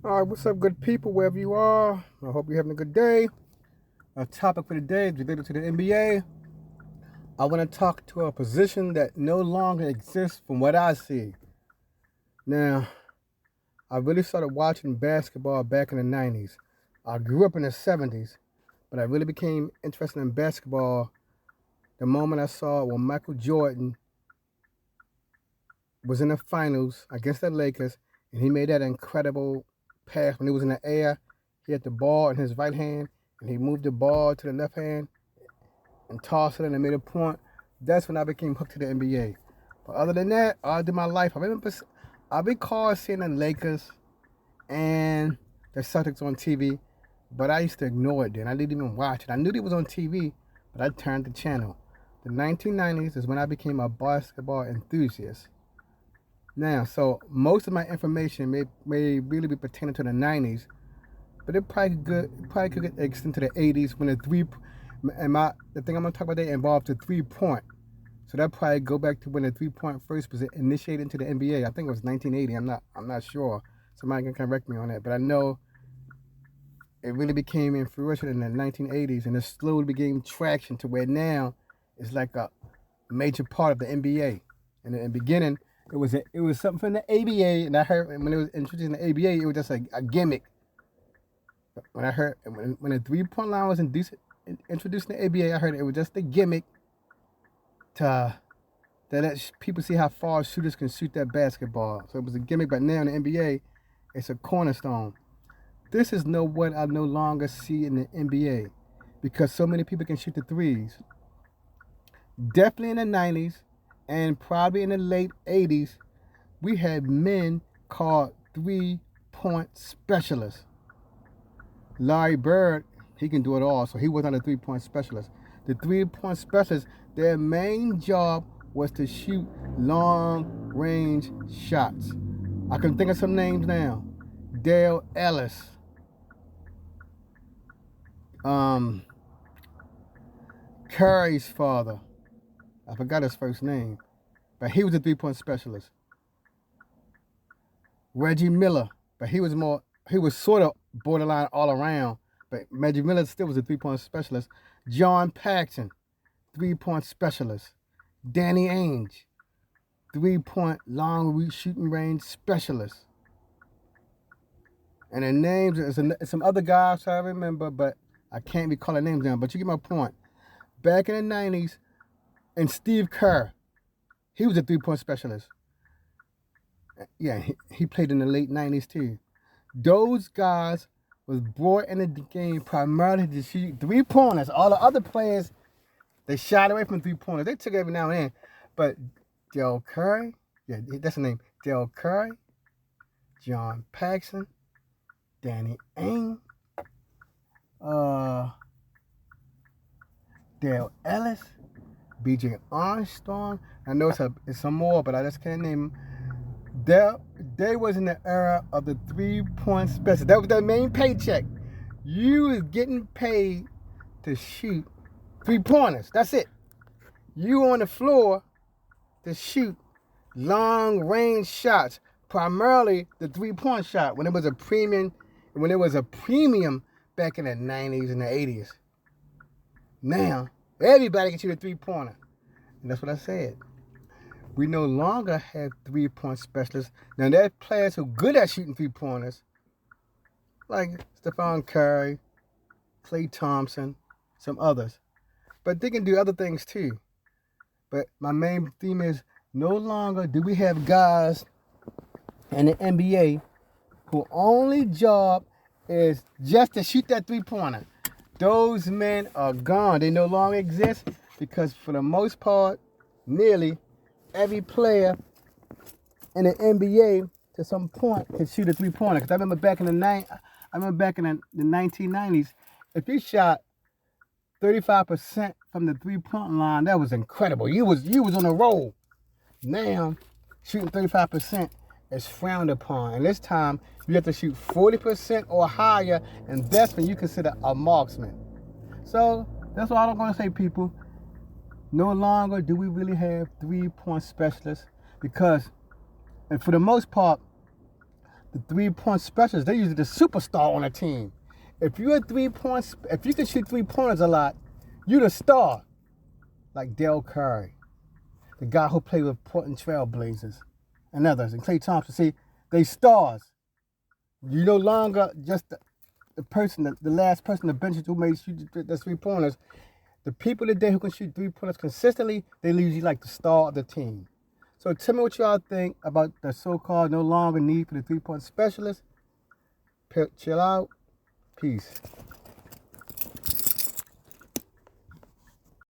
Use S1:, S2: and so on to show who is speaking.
S1: All right, what's up, good people, wherever you are? I hope you're having a good day. Our topic for the day is related to the NBA. I want to talk to a position that no longer exists from what I see. Now, I really started watching basketball back in the 90s. I grew up in the 70s, but I really became interested in basketball the moment I saw when Michael Jordan was in the finals against the Lakers and he made that incredible pass when he was in the air. He had the ball in his right hand and he moved the ball to the left hand and tossed it and made a point. That's when I became hooked to the NBA. But other than that, all through my life, I recall seeing the Lakers and the Celtics on TV, but I used to ignore it then. I didn't even watch it. I knew it was on TV, but I turned the channel. The 1990s is when I became a basketball enthusiast. Now, so most of my information may really be pertaining to the 90s, but it probably could get extended to the 80s when the thing I'm gonna talk about today involved the 3-point. So that probably go back to when the 3-point first was initiated into the NBA. I think it was 1980. I'm not sure. Somebody can correct me on that, but I know it really became in fruition in the 1980s, and it slowly became traction to where now it's like a major part of the NBA. And in the beginning, it was something from the ABA, and I heard when it was introduced in the ABA, it was just a gimmick. But when I heard when the 3-point line was introduced in the ABA, I heard it was just a gimmick to let people see how far shooters can shoot that basketball. So it was a gimmick, but now in the NBA, it's a cornerstone. This is what I no longer see in the NBA because so many people can shoot the threes. Definitely in the 90s and probably in the late 80s, we had men called 3-point specialists. Larry Bird, he can do it all, so he was not a 3-point specialist. The 3-point specialists, their main job was to shoot long-range shots. I can think of some names now. Dale Ellis, Curry's father. I forgot his first name, but he was a 3-point specialist. Reggie Miller, but he was sort of borderline all around, but Reggie Miller still was a 3-point specialist. John Paxson, 3-point specialist. Danny Ainge, 3-point long shooting range specialist. And the names is some other guys I remember, but I can't recall the names down. But you get my point. Back in the 90s, and Steve Kerr, he was a 3-point specialist. Yeah, he played in the late 90s too. Those guys was brought into the game primarily to shoot 3-pointers. All the other players, they shied away from 3-pointers. They took it every now and then. But Del Curry, yeah, that's the name. Del Curry, John Paxson, Danny Ainge, Dale Ellis, B.J. Armstrong. I know it's some more, but I just can't name them. They was in the era of the 3-point special. That was their main paycheck. You was getting paid to shoot 3-pointers. That's it. You on the floor to shoot long-range shots, primarily the 3-point shot. When it was a premium back in the 90s and the 80s. Now everybody can shoot a 3-pointer, and that's what I said. We no longer have 3-point specialists. Now, there are players who are good at shooting 3-pointers, like Stephon Curry, Klay Thompson, some others. But they can do other things too. But my main theme is no longer do we have guys in the NBA whose only job is just to shoot that 3-pointer. Those men are gone. They no longer exist because for the most part, nearly every player in the NBA to some point can shoot a 3-pointer. Because I remember back in the 1990s, if you shot 35% from the 3-point line, that was incredible. You was on a roll. Now, shooting 35% is frowned upon. And this time, you have to shoot 40% or higher, and that's when you consider a marksman. So, that's all I'm going to say, people. No longer do we really have 3-point specialists because, and for the most part, the 3-point specialists, they're usually the superstar on a team. If you're a 3-point, if you can shoot 3-pointers a lot, you're the star. Like Dell Curry, the guy who played with Portland Trail Blazers and others, and Klay Thompson. See, they stars. You're no longer just the person, the last person on the bench who made shoot the 3-pointers. The people today who can shoot 3-pointers consistently, they usually like the star of the team. So tell me what y'all think about the so-called no longer need for the 3-point specialist. Chill out. Peace.